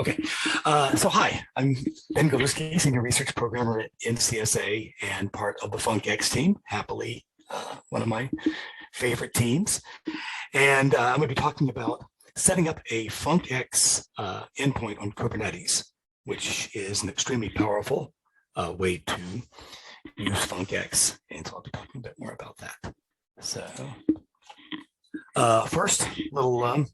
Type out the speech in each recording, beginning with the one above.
Okay, so hi, I'm Ben Galewsky, Senior Research Programmer at NCSA and part of the FunkX team, happily one of my favorite teams. And I'm going to be talking about setting up a FunkX endpoint on Kubernetes, which is an extremely powerful way to use FunkX. And so I'll be talking a bit more about that. So first, little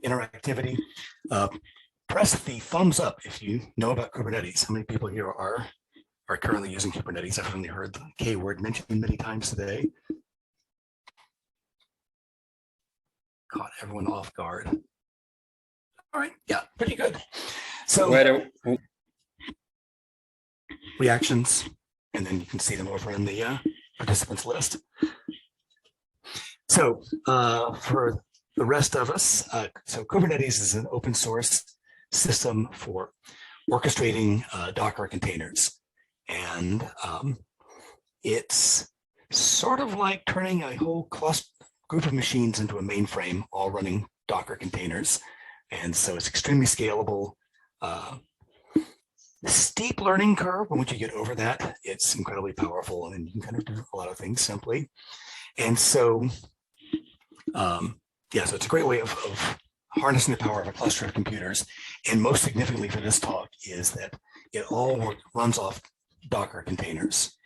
interactivity. Press the thumbs up if you know about Kubernetes. How many people here are currently using Kubernetes? I've only heard the K word mentioned many times today. Caught everyone off guard. All right, yeah, pretty good. So reactions, and then you can see them over in the participants list. So for the rest of us, so Kubernetes is an open source system for orchestrating Docker containers. And it's sort of like turning a whole group of machines into a mainframe, all running Docker containers. And so it's extremely scalable. Steep learning curve, but once you get over that, it's incredibly powerful and you can kind of do a lot of things simply. And so, yeah, so it's a great way of harnessing the power of a cluster of computers. And most significantly for this talk is that it all runs off Docker containers.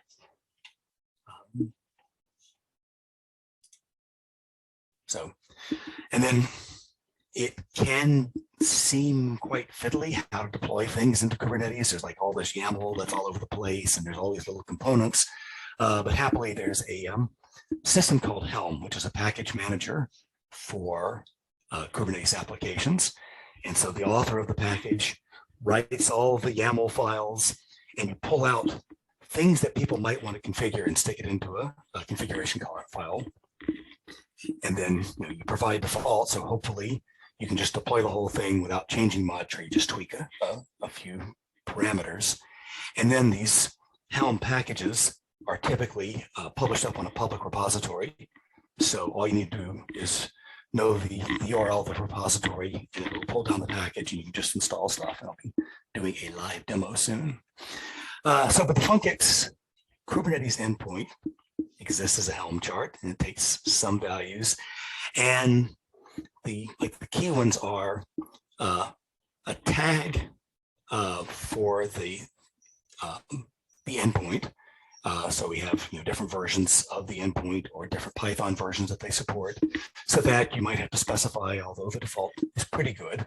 And then it can seem quite fiddly how to deploy things into Kubernetes. There's like all this YAML that's all over the place, and there's all these little components. But happily, there's a system called Helm, which is a package manager for Kubernetes applications. And so the author of the package writes all the YAML files, and you pull out things that people might want to configure and stick it into a configuration file. And then you provide default, so hopefully you can just deploy the whole thing without changing much, or you just tweak a few parameters. And then these Helm packages are typically published up on a public repository. So all you need to do is know the URL of the repository, and it will pull down the package, and you can just install stuff. And I'll be doing a live demo soon. But the FunkX Kubernetes endpoint exists as a Helm chart, and it takes some values. And the key ones are a tag for the endpoint. So we have different versions of the endpoint or different Python versions that they support, so that you might have to specify, although the default is pretty good.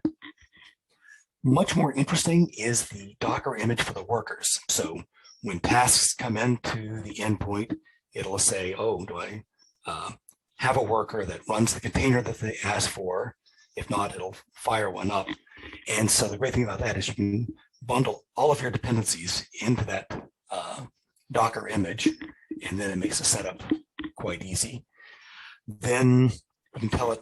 Much more interesting is the Docker image for the workers. So when tasks come into the endpoint, it'll say, oh, do I have a worker that runs the container that they asked for? If not, it'll fire one up. And so the great thing about that is you can bundle all of your dependencies into that Docker image, and then it makes the setup quite easy. Then you can tell it,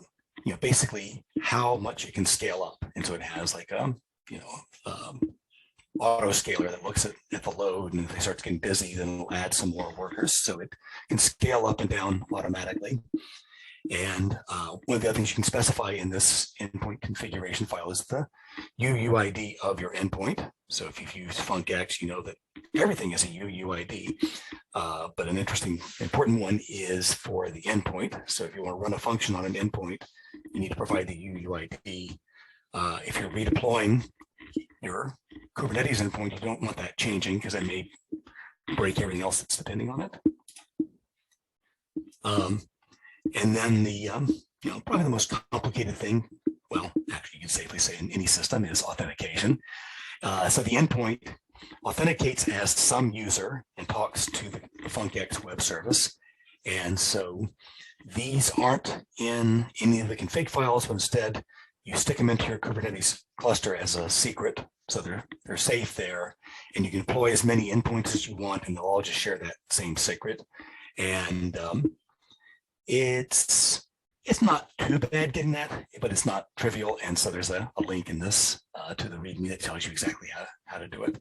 basically how much it can scale up. And so it has like a, auto scaler that looks at the load, and if they start getting busy, then it'll add some more workers. So it can scale up and down automatically. And one of the other things you can specify in this endpoint configuration file is the UUID of your endpoint. So if you've used FunkX, you know that everything is a UUID. But an important one is for the endpoint. So if you want to run a function on an endpoint, you need to provide the UUID. If you're redeploying your Kubernetes endpoint, you don't want that changing because that may break everything else that's depending on it. And then the, probably the most complicated thing, well, actually you can safely say in any system, is authentication. So the endpoint authenticates as some user and talks to the FunkX web service. And so these aren't in any of the config files, but instead you stick them into your Kubernetes cluster as a secret. So they're safe there, and you can deploy as many endpoints as you want, and they'll all just share that same secret. And it's not too bad getting that, but it's not trivial. And so there's a link in this to the README that tells you exactly how to do it.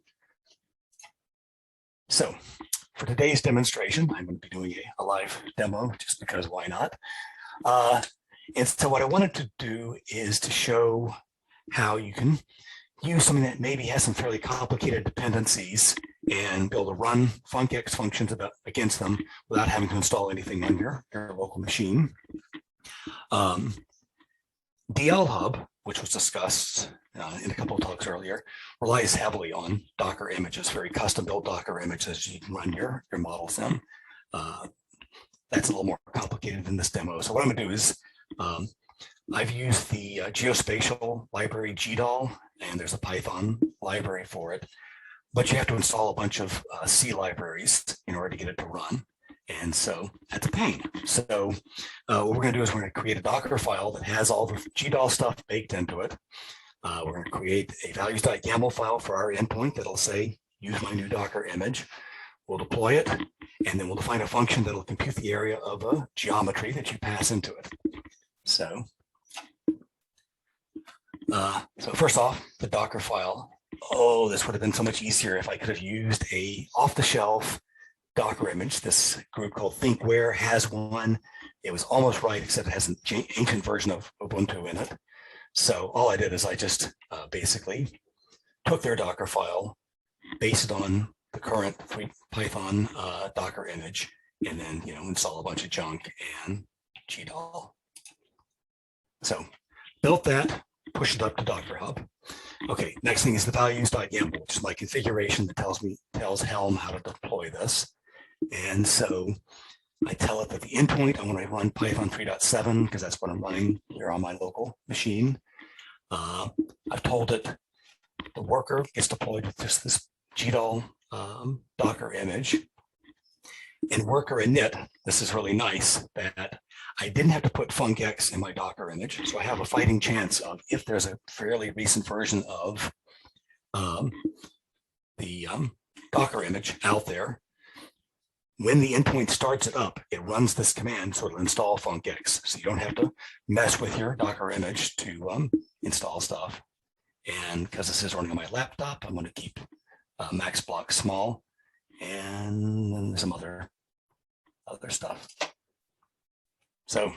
So for today's demonstration, I'm going to be doing a live demo just because why not? And so what I wanted to do is to show how you can use something that maybe has some fairly complicated dependencies and be able to run funcx functions against them without having to install anything on your local machine. DL Hub, which was discussed in a couple of talks earlier, relies heavily on Docker images, very custom-built Docker images you can run your models in. That's a little more complicated than this demo. So what I'm going to do is I've used the geospatial library GDAL, and there's a Python library for it, but you have to install a bunch of C libraries in order to get it to run. And so that's a pain. So what we're going to do is we're going to create a Docker file that has all the GDAL stuff baked into it. We're going to create a values.yaml file for our endpoint that'll say, use my new Docker image. We'll deploy it, and then we'll define a function that'll compute the area of a geometry that you pass into it. So first off, the Docker file. Oh, this would have been so much easier if I could have used a off-the-shelf Docker image. This group called Thinkware has one. It was almost right, except it has an ancient version of Ubuntu in it. So all I did is I just basically took their Docker file, based it on the current Python Docker image, and then install a bunch of junk and GDAL. So built that, push it up to Docker Hub. Okay, next thing is the values.yaml, which is my configuration that tells Helm how to deploy this. And so I tell it that the endpoint, I want to run Python 3.7 because that's what I'm running here on my local machine. I've told it the worker gets deployed with just this GDAL Docker image. In worker init, this is really nice that I didn't have to put funcx in my Docker image. So I have a fighting chance of, if there's a fairly recent version of the Docker image out there, when the endpoint starts it up, it runs this command, so it'll install funcx. So you don't have to mess with your Docker image to install stuff. And because this is running on my laptop, I'm going to keep max block small, and then some other stuff. So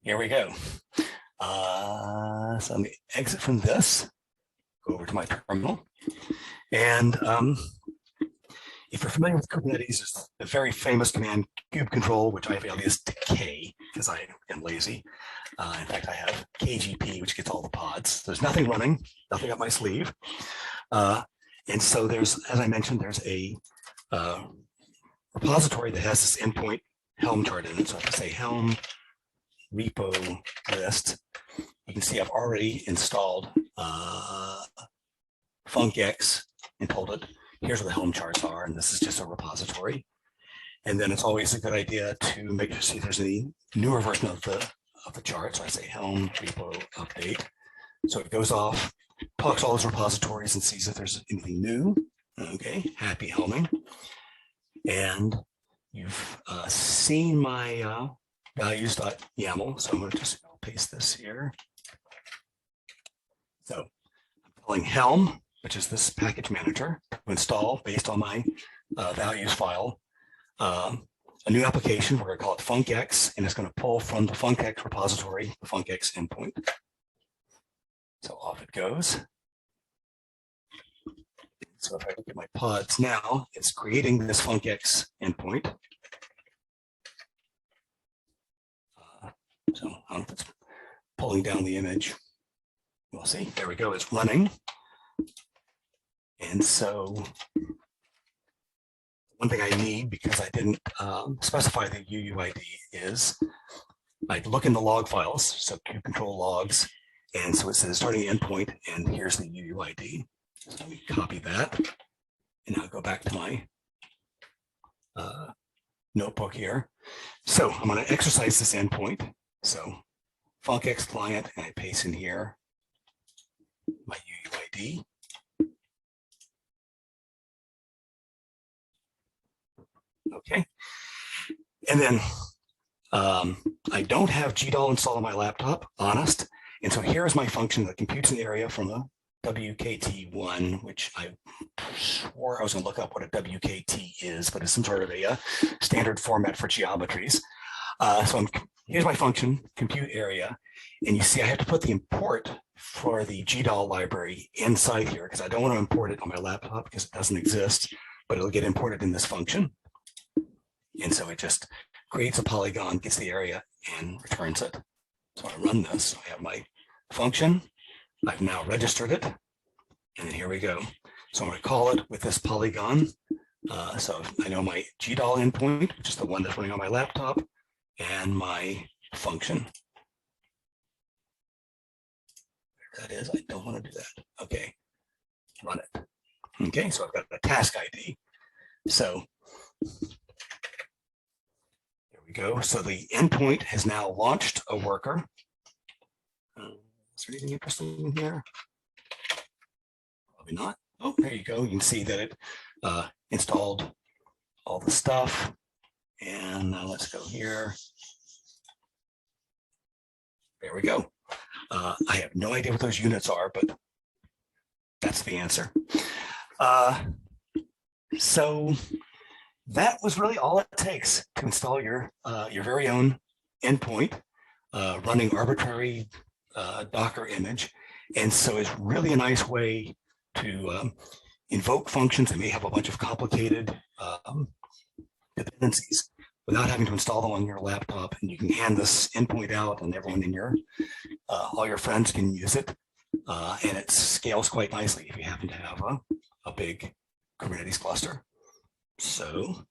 here we go. So let me exit from this, go over to my terminal, and if you're familiar with Kubernetes, there's a very famous command, kube control, which I've aliased to K because I am lazy. In fact, I have KGP, which gets all the pods. There's nothing running, nothing up my sleeve. And so there's, as I mentioned, there's a repository that has this endpoint Helm chart in it. So if I say Helm repo list, you can see I've already installed funcx and told it, here's where the Helm charts are, and this is just a repository. And then it's always a good idea to make sure, see if there's any newer version of the chart. So I say Helm repo update. So it goes off, talks all those repositories and sees if there's anything new. Okay, happy helming. And you've seen my values.yaml. So I'm going to just paste this here. So I'm calling Helm, which is this package manager, to install based on my values file, a new application. We're going to call it funcx, and it's going to pull from the funcx repository, the funcx endpoint. So off it goes. So if I look at my pods now, it's creating this funcx endpoint. So I don't know if it's pulling down the image. We'll see. There we go. It's running. And so one thing I need, because I didn't specify the UUID, is I look in the log files, so kube control logs, and so it says starting endpoint, and here's the UUID. So let me copy that, and now go back to my notebook here. So I'm going to exercise this endpoint. So funcx client, and I paste in here my UUID. Okay, and then I don't have GDAL installed on my laptop, honest. And so here is my function that computes an area from a WKT1, which I swore I was going to look up what a WKT is, but it's some sort of a standard format for geometries. Here's my function, compute area. And you see I have to put the import for the GDAL library inside here because I don't want to import it on my laptop because it doesn't exist, but it'll get imported in this function. And so it just creates a polygon, gets the area, and returns it. So I run this. I have my function. I've now registered it. And then here we go. So I'm going to call it with this polygon. So I know my GDAL endpoint, which is the one that's running on my laptop, and my function. There that is. I don't want to do that. Okay. Run it. Okay. So I've got a task ID. So there we go. So the endpoint has now launched a worker. Is there anything interesting in here? Probably not. Oh, there you go. You can see that it installed all the stuff. And now let's go here. There we go. I have no idea what those units are, but that's the answer. So that was really all it takes to install your very own endpoint running arbitrary Docker image. And so it's really a nice way to invoke functions that may have a bunch of complicated dependencies without having to install them on your laptop. And you can hand this endpoint out and everyone in your, all your friends can use it. And it scales quite nicely if you happen to have a big Kubernetes cluster. So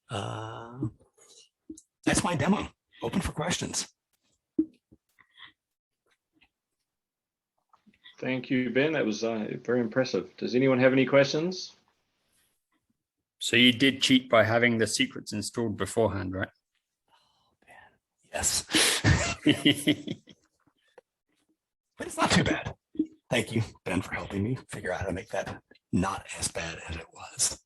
that's my demo. Open for questions. Thank you, Ben. That was very impressive. Does anyone have any questions? So you did cheat by having the secrets installed beforehand, right? Yes. But it's not too bad. Thank you, Ben, for helping me figure out how to make that not as bad as it was.